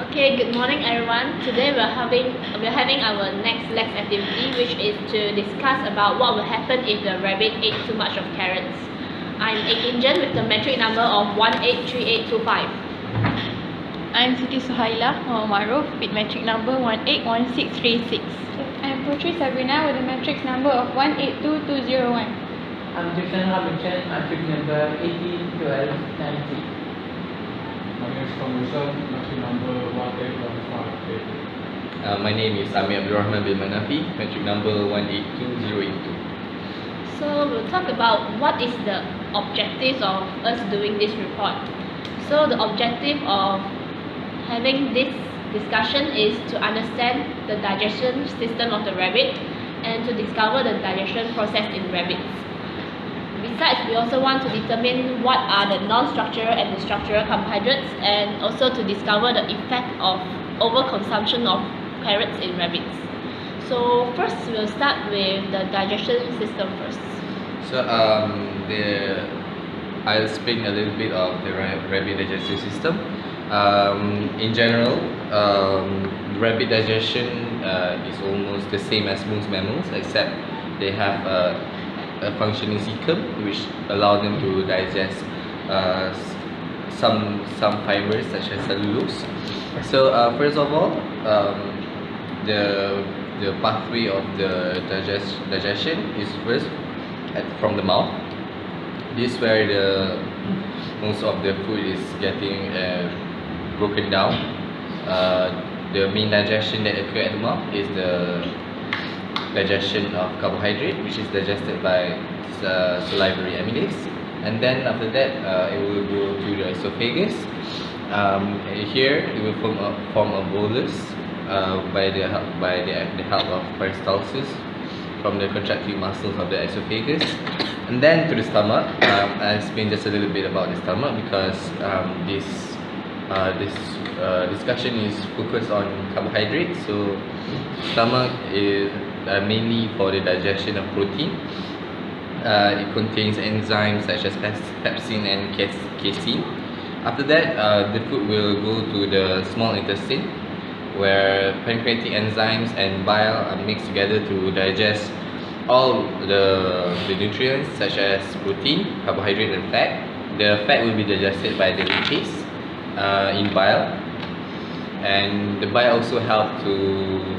Okay, good morning everyone. Today we're having our next LAX activity, which is to discuss about what will happen if the rabbit ate too much of carrots. I'm Aik Yin Zheng with the metric number of 183825. I'm Siti Suhailah with metric number 181636. I'm Putri Sabreena with the metric number of 182201. I'm Toshan metric number 181290. Ameer from Toshan, metric number 18158. My name is Ameer Rahman metric number 182082. So we'll talk about what is the objectives of us doing this report. So the objective of having this discussion is to understand the digestion system of the rabbit and to discover the digestion process in rabbits. Besides, we also want to determine what are the non-structural and the structural carbohydrates, and also to discover the effect of overconsumption of carrots in rabbits. So first, we'll start with the digestion system first. So I'll explain a little bit of the rabbit digestive system. In general, rabbit digestion is almost the same as most mammals, except they have a functioning cecum which allow them to digest some fibers such as cellulose. So first of all, the pathway of the digestion is first from the mouth. This is where most of the food is getting broken down. The main digestion that occurs at the mouth is the digestion of carbohydrate, which is digested by salivary amylase, and then after that it will go to the esophagus. Here it will form a bolus by the help of peristalsis from the contractile muscles of the esophagus, and then to the stomach. I'll explain just a little bit about the stomach because this discussion is focused on carbohydrates. So stomach is mainly for the digestion of protein. It contains enzymes such as pepsin and casein. After that, the food will go to the small intestine, where pancreatic enzymes and bile are mixed together to digest all the nutrients such as protein, carbohydrate and fat. The fat will be digested by the lipase in bile, and the bile also help to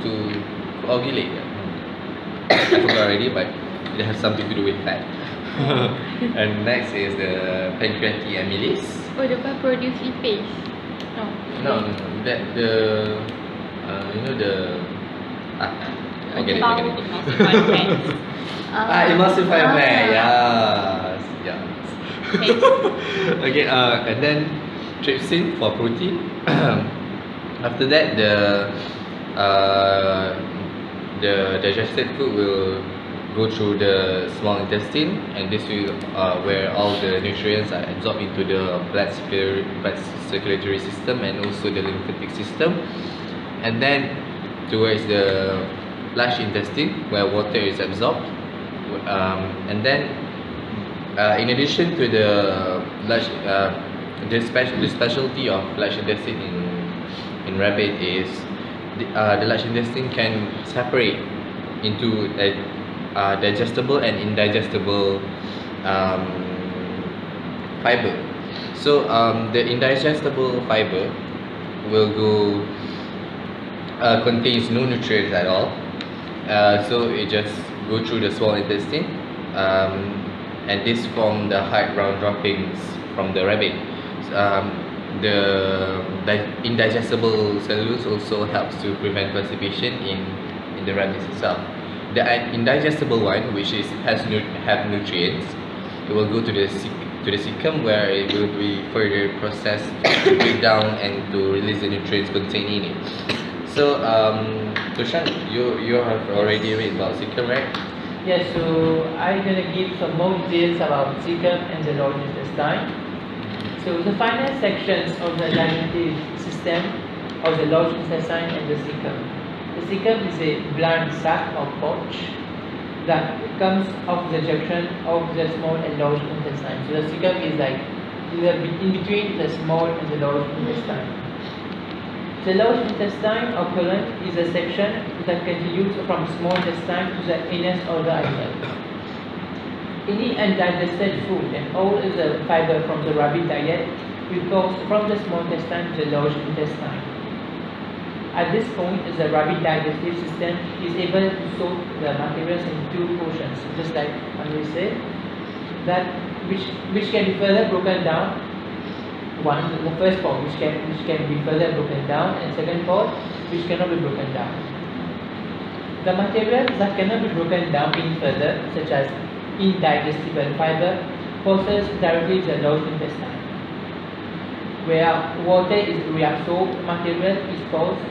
to coagulate. I forgot already, but it has something to do with fat. And next is the pancreatic amylase. Oh, the one produce lipase? No. That the forget it. Emulsifier fat. Yes. Okay. And then trypsin for protein. After that, the digested food will go through the small intestine, and this will where all the nutrients are absorbed into the blood circulatory system and also the lymphatic system, and then towards the large intestine where water is absorbed, and then in addition to the large the specialty of large intestine in rabbit is the large intestine can separate into digestible and indigestible fiber. So the indigestible fiber will contains no nutrients at all. So it just go through the small intestine, and this form the hard brown droppings from the rabbit. The indigestible cellulose also helps to prevent constipation in the rabbits itself. The indigestible one, which have nutrients, it will go to the cecum, where it will be further processed to break down and to release the nutrients contained in it. So Toshan, you have already read about cecum, right? Yes, so I'm gonna give some more details about cecum and the large intestine. So the final sections of the digestive system of the large intestine and the cecum. The cecum is a bland sac or pouch that comes off the junction of the small and large intestine. So the cecum is like in between the small and the large intestine. The large intestine or colon is a section that continues from small intestine to the anus or the anus. Any undigested food and all the fiber from the rabbit diet will pass from the small intestine to the large intestine. At this point, the rabbit digestive system is able to sort the materials into two portions, just like Ameer said, that which can be further broken down. One, the first part which can be further broken down, and second part which cannot be broken down. The materials that cannot be broken down any further, such as indigestible fiber, passes directly to the large intestine, where water is reabsorbed material is passed,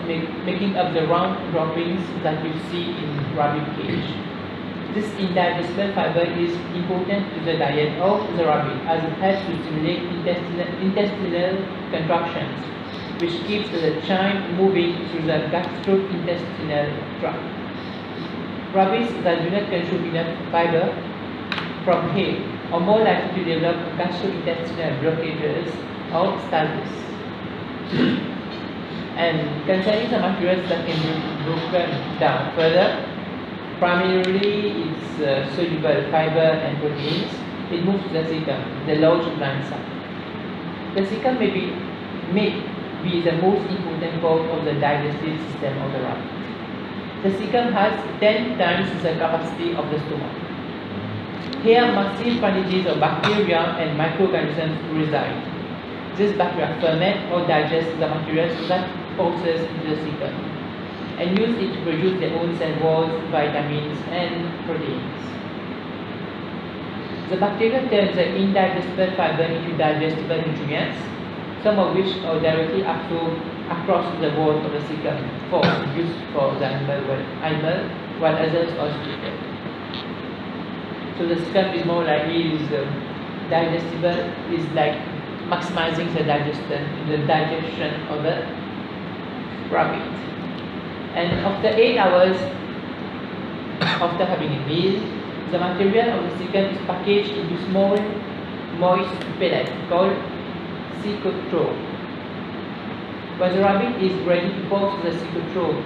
making up the round droppings that you see in rabbit cage. This indigestible fiber is important to the diet of the rabbit as it helps to stimulate intestinal contractions, which keeps the chyme moving through the gastrointestinal tract. Rabbits that do not consume enough fiber from hay are more likely to develop gastrointestinal blockages or stasis. And concerning the materials that can be broken down further, primarily its soluble fiber and proteins, it moves to the cecum, the large gland sac. The cecum may be the most important part of the digestive system of the rabbit. The cecum has 10 times the capacity of the stomach. Here, massive quantities of bacteria and microorganisms reside. These bacteria ferment or digest the materials that passes into the cecum and use it to produce their own cell walls, vitamins, and proteins. The bacteria turns the indigestible fiber into digestible nutrients, some of which are directly absorbed across the wall of the cecum for use for the animal, while others are secreted. So the cecum is more likely digestible, is like maximizing the digestion of the rabbit. And after 8 hours after having a meal, the material of the cecum is packaged into small, moist pellets called cecotrope. When the rabbit is ready to pass the cecotrope,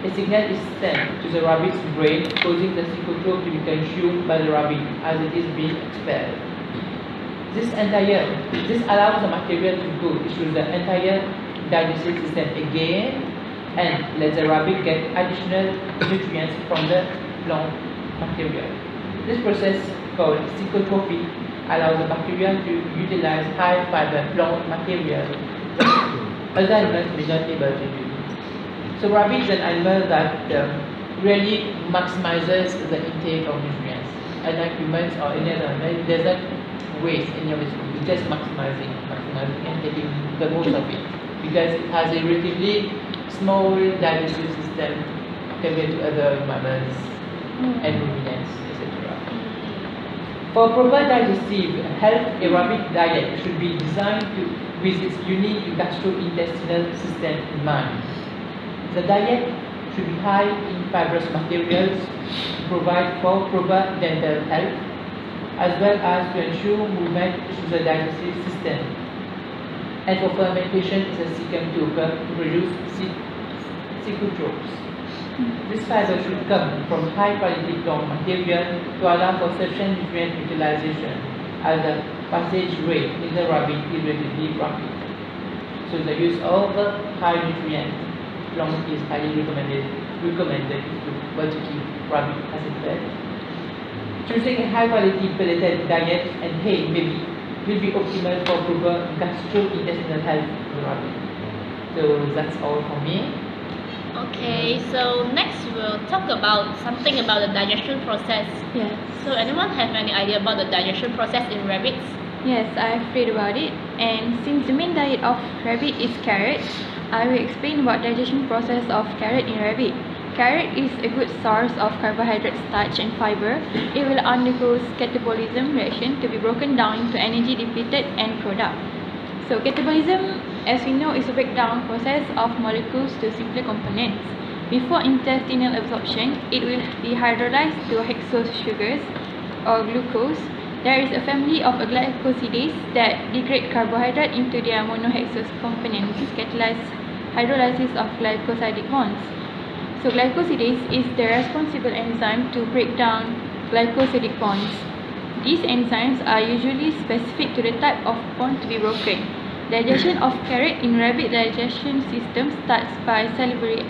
a signal is sent to the rabbit's brain, causing the cecotrope to be consumed by the rabbit as it is being expelled. This allows the material to go through the entire digestive system again and let the rabbit get additional nutrients from the plant material. This process, called cecotrophy, allows the bacteria to utilize high fiber plant material that other animals may not be able to do. So rabbit is an animal that really maximizes the intake of nutrients. Unlike humans or any other animal, it does not waste any of its food. It's just maximizing and taking the most of it, because it has a relatively small digestive system compared to other mammals and ruminants, etc. For proper digestive health, a rabbit diet should be designed with its unique gastrointestinal system in mind. The diet should be high in fibrous materials to provide for proper dental health, as well as to ensure movement through the digestive system, and for fermentation in the cecum to occur to produce cecotropes. This fiber should come from high quality plant material to allow for sufficient nutrient utilization, as the passage rate in the rabbit is relatively rapid. So the use of high nutrient plant is highly recommended to keep rabbit as it fed. Choosing a high quality pelleted diet and hay will be optimal for proper gastrointestinal health of the rabbit. So that's all for me. Okay, so next we'll talk about something about the digestion process. Yes. So anyone have any idea about the digestion process in rabbits? Yes, I've read about it, and since the main diet of rabbit is carrot, I will explain about digestion process of carrot in rabbit. Carrot is a good source of carbohydrate, starch and fiber. It will undergo catabolism reaction to be broken down into energy depleted end product. So catabolism, as we know, is a breakdown process of molecules to simpler components. Before intestinal absorption, it will be hydrolyzed to hexose sugars or glucose There is a family of glycosides that degrade carbohydrate into their monohexose components, catalyze hydrolysis of glycosidic bonds. So glycosides is the responsible enzyme to break down glycosidic bonds. These enzymes are usually specific to the type of bond to be broken. Digestion of carrot in rabbit digestion system starts by salivary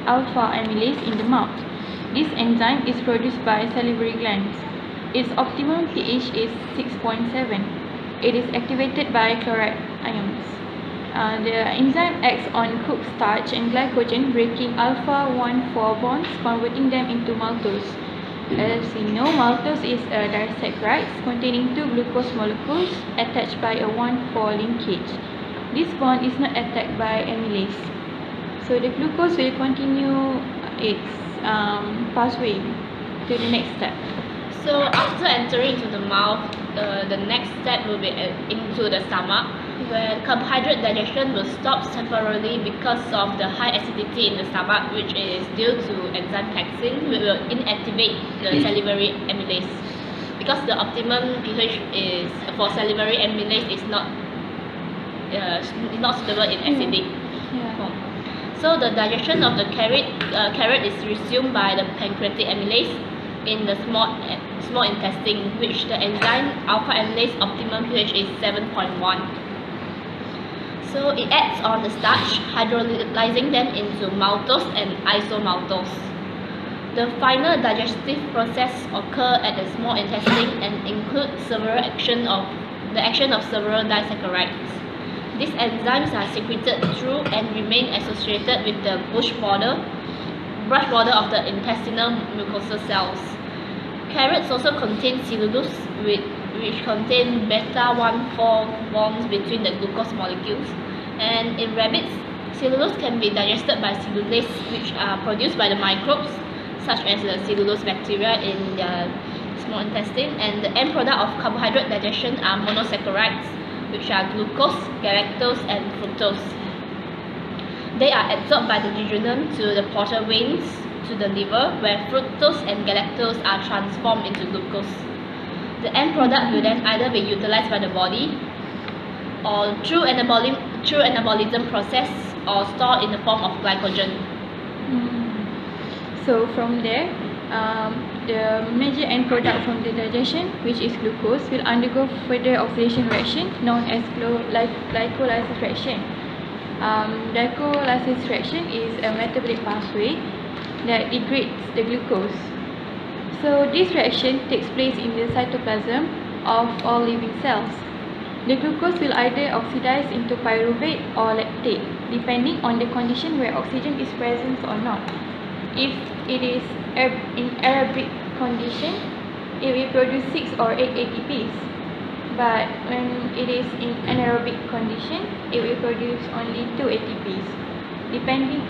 alpha amylase in the mouth. This enzyme is produced by salivary glands. Its optimum pH is 6.7. It is activated by chloride ions. The enzyme acts on cooked starch and glycogen, breaking alpha-1,4 bonds, converting them into maltose. As we know, maltose is a disaccharide containing two glucose molecules attached by a 1,4 linkage. This bond is not attacked by amylase. So the glucose will continue its pathway to the next step. So after entering into the mouth, the next step will be into the stomach, where carbohydrate digestion will stop temporarily because of the high acidity in the stomach, which is due to enzyme taxing, which will inactivate the salivary amylase. Because the optimum pH is for salivary amylase is not suitable in acidic form. So the digestion of the carrot is resumed by the pancreatic amylase in the small intestine, which the enzyme alpha amylase optimum pH is 7.1. So it acts on the starch, hydrolyzing them into maltose and isomaltose. The final digestive process occurs at the small intestine and includes the action of several disaccharides. These enzymes are secreted through and remain associated with the brush border of the intestinal mucosal cells. Carrots also contain cellulose, which contain beta-1,4 bonds between the glucose molecules. And in rabbits, cellulose can be digested by cellulase, which are produced by the microbes, such as the cellulose bacteria in the small intestine. And the end product of carbohydrate digestion are monosaccharides, which are glucose, galactose, and fructose. They are absorbed by the duodenum to the portal veins to the liver, where fructose and galactose are transformed into glucose. The end product will then either be utilized by the body or through anabolism process or stored in the form of glycogen. So from there, the major end product from the digestion, which is glucose, will undergo further oxidation reaction known as glycolysis reaction. Glycolysis reaction is a metabolic pathway that degrades the glucose. So this reaction takes place in the cytoplasm of all living cells. The glucose will either oxidize into pyruvate or lactate, depending on the condition where oxygen is present or not. If it is in aerobic condition, it will produce 6 or 8 ATPs. But when it is in anaerobic condition, it will produce only 2 ATPs. Depending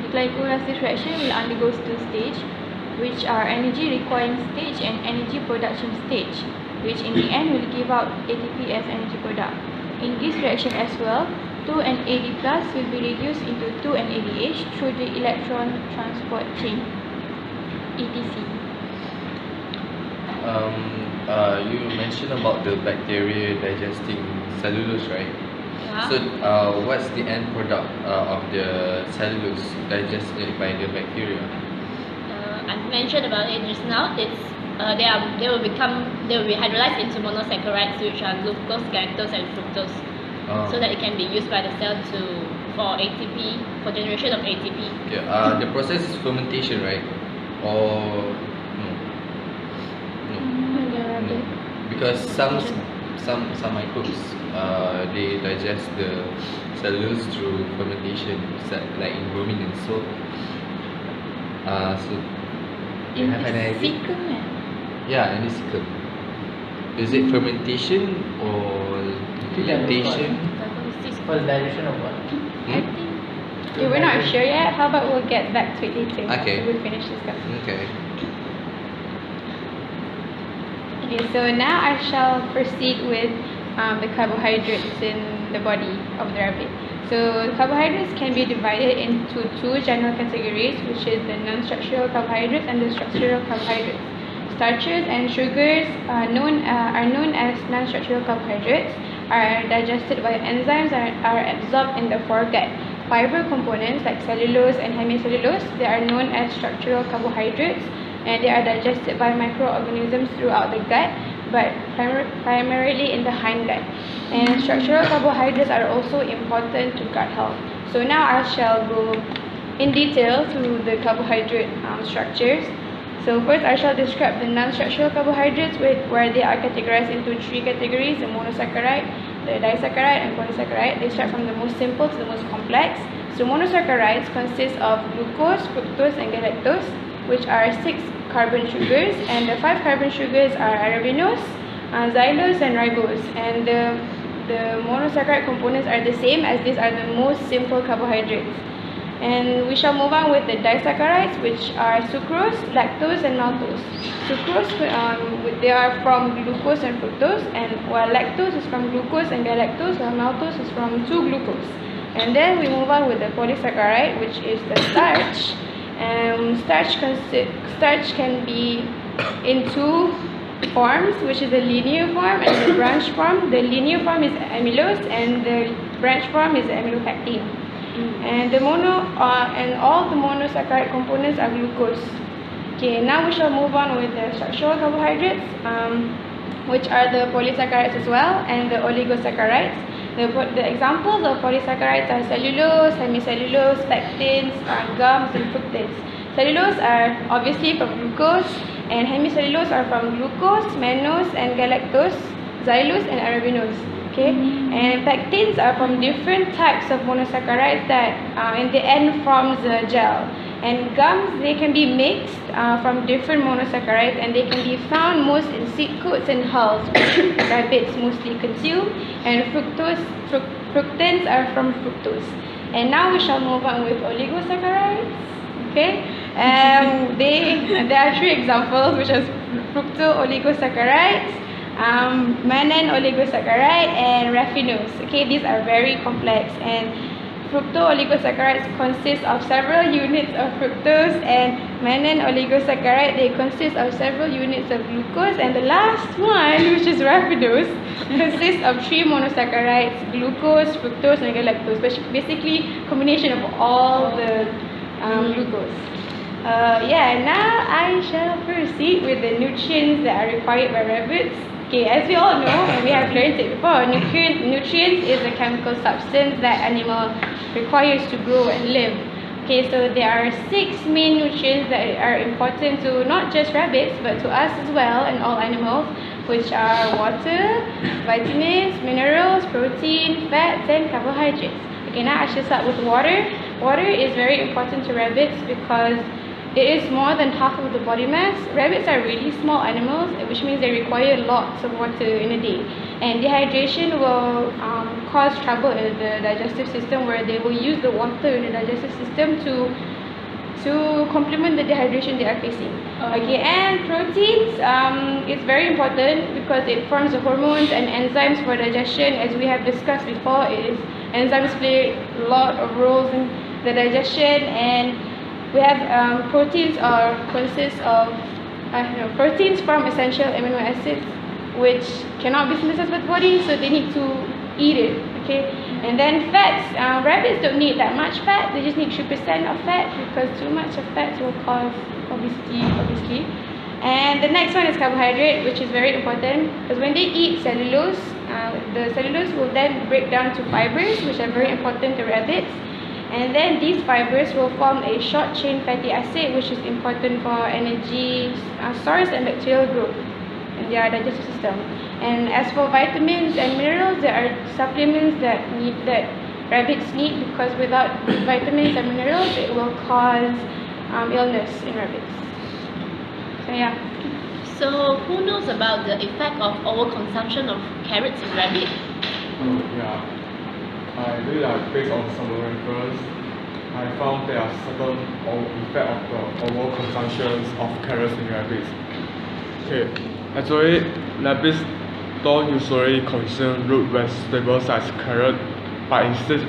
the glycolysis reaction will undergo two stages, which are energy requiring stage and energy production stage, which in the end will give out ATP as energy product. In this reaction as well, 2NAD+ will be reduced into 2NADH through the electron transport chain, ETC. You mentioned about the bacteria digesting cellulose, right? Yeah. So, what's the end product of the cellulose digested by the bacteria? I've mentioned about it just now. They will be hydrolyzed into monosaccharides, which are glucose, galactose, and fructose, so that it can be used by the cell for ATP, for generation of ATP. Okay. The process is fermentation, right? Or no? No. Because some microbes they digest the cellulose through fermentation, like in ruminants. So you have an idea? Yeah, in the cecum. Is it fermentation or lactation? For the digestion of what? I think we're not sure yet. How about we'll get back to it later Okay. after we finish discussing. Okay. Okay, so now I shall proceed with the carbohydrates in the body of the rabbit. So carbohydrates can be divided into two general categories, which is the non-structural carbohydrates and the structural carbohydrates. starches and sugars are known as non-structural carbohydrates, are digested by enzymes and are absorbed in the foregut. Fiber components like cellulose and hemicellulose, they are known as structural carbohydrates, and they are digested by microorganisms throughout the gut, but primarily in the hindgut. And structural carbohydrates are also important to gut health. So now I shall go in detail to the carbohydrate structures. So first I shall describe the non-structural carbohydrates where they are categorized into 3 categories: the monosaccharide, the disaccharide, and polysaccharide. They start from the most simple to the most complex. So monosaccharides consist of glucose, fructose, and galactose, which are 6 carbon sugars, and the 5 carbon sugars are arabinose, xylose, and ribose. And the monosaccharide components are the same, as these are the most simple carbohydrates. And we shall move on with the disaccharides, which are sucrose, lactose, and maltose. Sucrose, they are from glucose and fructose, and while lactose is from glucose and galactose, while maltose is from 2-glucose. And then we move on with the polysaccharide, which is the starch. Starch can be in 2 forms, which is the linear form and the branch form. The linear form is amylose, and the branch form is amylopectin. And all the monosaccharide components are glucose. Okay, now we shall move on with the structural carbohydrates, which are the polysaccharides as well, and the oligosaccharides. The examples of polysaccharides are cellulose, hemicellulose, pectins, gums, and fructans. Cellulose are obviously from glucose, and hemicellulose are from glucose, mannose, and galactose, xylose, and arabinose. Okay, and pectins are from different types of monosaccharides that in the end forms a gel. And gums, they can be mixed from different monosaccharides, and they can be found most in seed coats and hulls, which rabbits mostly consume. And fructans are from fructose. And now we shall move on with oligosaccharides. Okay, there are 3 examples, which is fructo-oligosaccharides, mannan oligosaccharide, and raffinose. Okay, these are very complex, and fructo-oligosaccharides consist of several units of fructose, and mannan oligosaccharide, they consist of several units of glucose, and the last one, which is raffinose, consists of 3 monosaccharides: glucose, fructose, and galactose, which basically combination of all the glucose. Now I shall proceed with the nutrients that are required by rabbits. Okay, as we all know, and we have learned it before, nutrients is a chemical substance that animal requires to grow and live. Okay, so there are 6 main nutrients that are important to not just rabbits, but to us as well and all animals, which are water, vitamins, minerals, protein, fats, and carbohydrates. Okay, now I should start with water. Water is very important to rabbits because it is more than half of the body mass. Rabbits are really small animals, which means they require lots of water in a day. And dehydration will cause trouble in the digestive system, where they will use the water in the digestive system to complement the dehydration they are facing. Okay, and proteins is very important because it forms the hormones and enzymes for digestion. As we have discussed before, enzymes play a lot of roles in the digestion, and we have proteins consist of proteins form essential amino acids, which cannot be synthesized by the body, so they need to eat it. Okay, and then fats. Rabbits don't need that much fat; they just need 3% of fat, because too much of fat will cause obesity, obviously. And the next one is carbohydrate, which is very important because when they eat cellulose, the cellulose will then break down to fibers, which are very important to rabbits. And then these fibers will form a short-chain fatty acid, which is important for energy source and bacterial growth in their digestive system. And as for vitamins and minerals, there are supplements that rabbits need, because without vitamins and minerals, it will cause illness in rabbits. So yeah. So who knows about the effect of overconsumption of carrots in rabbit? I really based on some reference, I found there are certain effect of the overconsumption of carrots in rabbits. Okay, actually, rabbits don't usually consume root vegetable sized carrot, but instead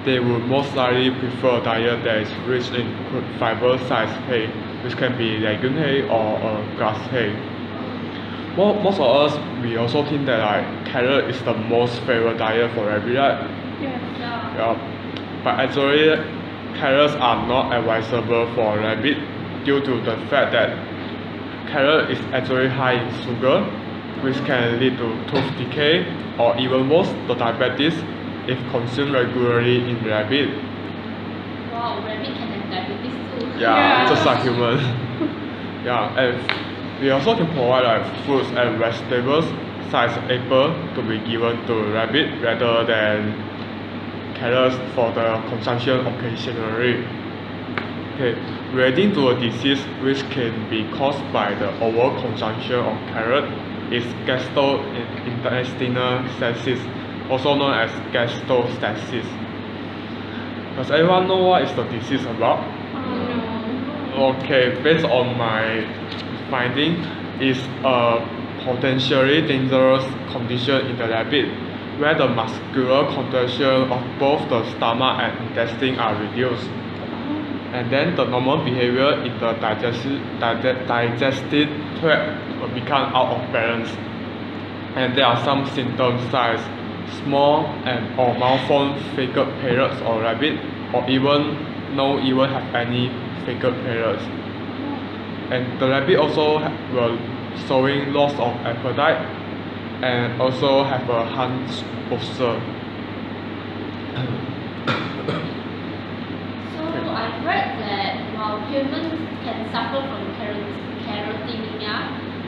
they would most likely prefer a diet that is rich in fiber sized hay, which can be legume hay or grass hay. Most of us, we also think that like carrot is the most favorite diet for rabbit, right? Yes. Yeah. But actually, carrots are not advisable for rabbit due to the fact that carrot is actually high in sugar, which can lead to tooth decay or even worse, the diabetes if consumed regularly in rabbit. Wow, rabbit can have diabetes too. Yeah, just like human. Yeah, and we also can provide like fruits and vegetables such as apple to be given to rabbit rather than carrots for the consumption occasionally. Okay, relating to a disease which can be caused by the overconsumption of carrot is gastrointestinal sepsis, also known as gastrosepsis. Does everyone know what is the disease about? Okay, based on my finding, is a potentially dangerous condition in the rabbit where the muscular contraction of both the stomach and intestine are reduced. And then the normal behavior in the digestive tract will become out of balance. And there are some symptoms such as small and or malformed fecal periods or rabbit, or even have any fecal periods. And the rabbit also will showing loss of appetite and also have a hunched posture. So I've read that while humans can suffer from carotinemia,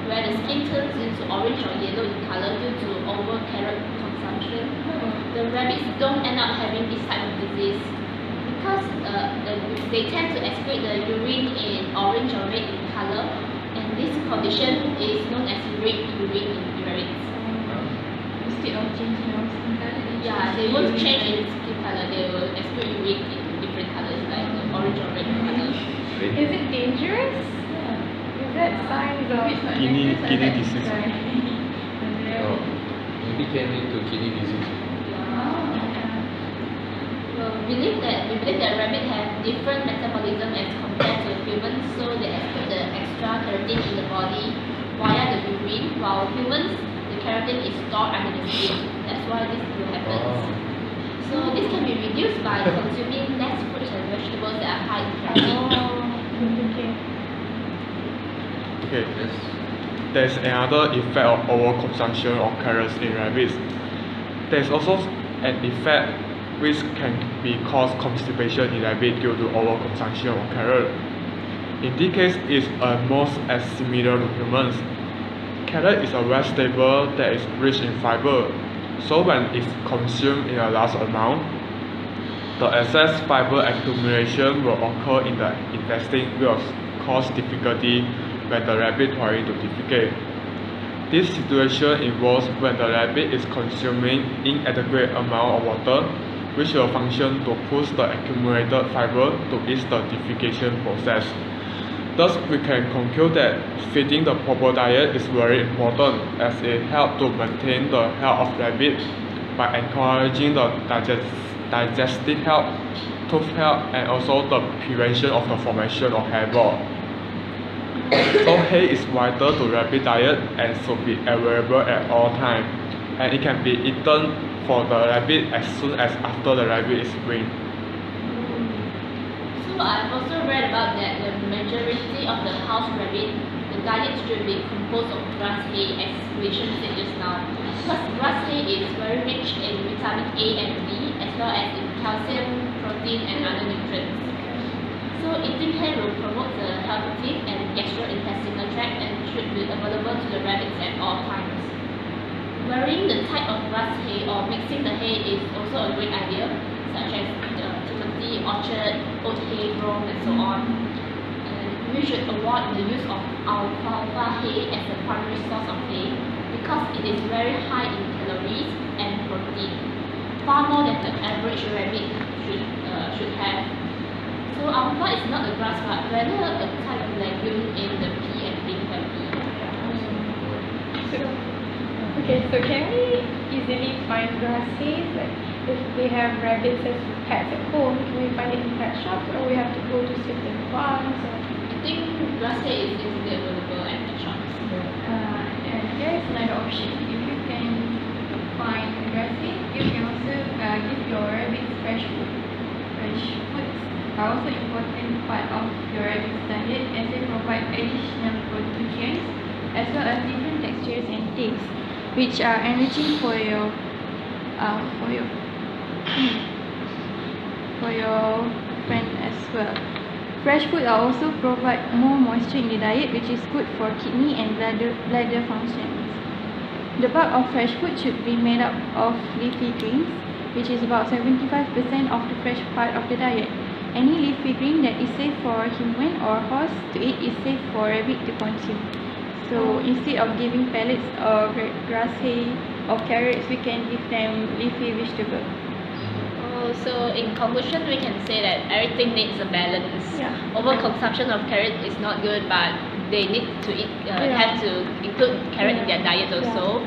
where the skin turns into orange or yellow in color due to over carrot consumption, the rabbits don't end up having this type of disease because they tend to excrete the urine in orange or red in color, and this condition is known as red urine in rabbits. Instead of changing our skin color, Yeah, they won't change in skin color, they will excrete urine in different colors like orange or red color. Is it dangerous? Is that signs of Kidney disease. Oh, maybe can lead to kidney disease. We believe that rabbits have different metabolism as compared to humans, so they excrete the extra keratin in the body via the urine, while humans, the keratin is stored under the skin. That's why this will happen. So this can be reduced by consuming less fruits and vegetables that are high in keratin. Okay, there's another effect of overconsumption of carrots in rabbits. There's also an effect which can be caused constipation in rabbit due to overconsumption of carrot. In this case, it's almost as similar to humans. Carrot is a vegetable that is rich in fiber, so when it's consumed in a large amount, the excess fiber accumulation will occur in the intestine, which will cause difficulty when the rabbit trying to defecate. This situation involves when the rabbit is consuming inadequate amount of water, which will function to push the accumulated fiber to ease the defecation process. Thus, we can conclude that feeding the proper diet is very important as it helps to maintain the health of rabbit by encouraging the digestive health, tooth health, and also the prevention of the formation of hair ball. So hay is vital to rabbit diet and should be available at all times, and it can be eaten for the rabbit as soon as after the rabbit is weaned. So I've also read about that the majority of the house rabbit, the diet should be composed of grass hay, as Rachel said just now. Because grass hay is very rich in vitamin A and B, as well as in calcium, protein, and other nutrients. So eating hay will promote the healthy and gastrointestinal tract and should be available to the rabbits at all times. Varying the type of grass hay or mixing the hay is also a great idea, such as Timothy, orchard, oat hay, brome, and so on. And we should avoid the use of alfalfa hay as a primary source of hay because it is very high in calories and protein, far more than the average rabbit should have. So alfalfa is not a grass but rather a type of legume in the pea and bean family. Okay, so can we easily find grass hay? Like if we have rabbits as pets at home, can we find it in pet shops or we have to go to certain farms? Or... I think grass hay is easily available at the shops. And there is another option. If you can find grass hay, you can also give your rabbits fresh food. Fresh foods are also important part of your rabbit's diet as they provide additional nutrients as well as different textures and tastes, which are enriching for your friend as well. Fresh food are also provide more moisture in the diet, which is good for kidney and bladder functions. The bulk of fresh food should be made up of leafy greens, which is about 75% of the fresh part of the diet. Any leafy green that is safe for human or horse to eat is safe for rabbit to consume. So instead of giving pellets or grass hay or carrots, we can give them leafy vegetable. Oh, so in conclusion, we can say that everything needs a balance. Yeah. Overconsumption of carrot is not good, but they need to eat, have to include carrot in their diet also,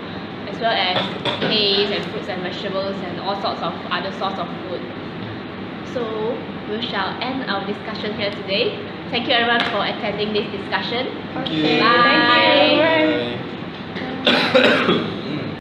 as well as hay and fruits and vegetables and all sorts of other sorts of food. So we shall end our discussion here today. Thank you everyone for attending this discussion. Okay, Bye. thank you. Bye. Bye.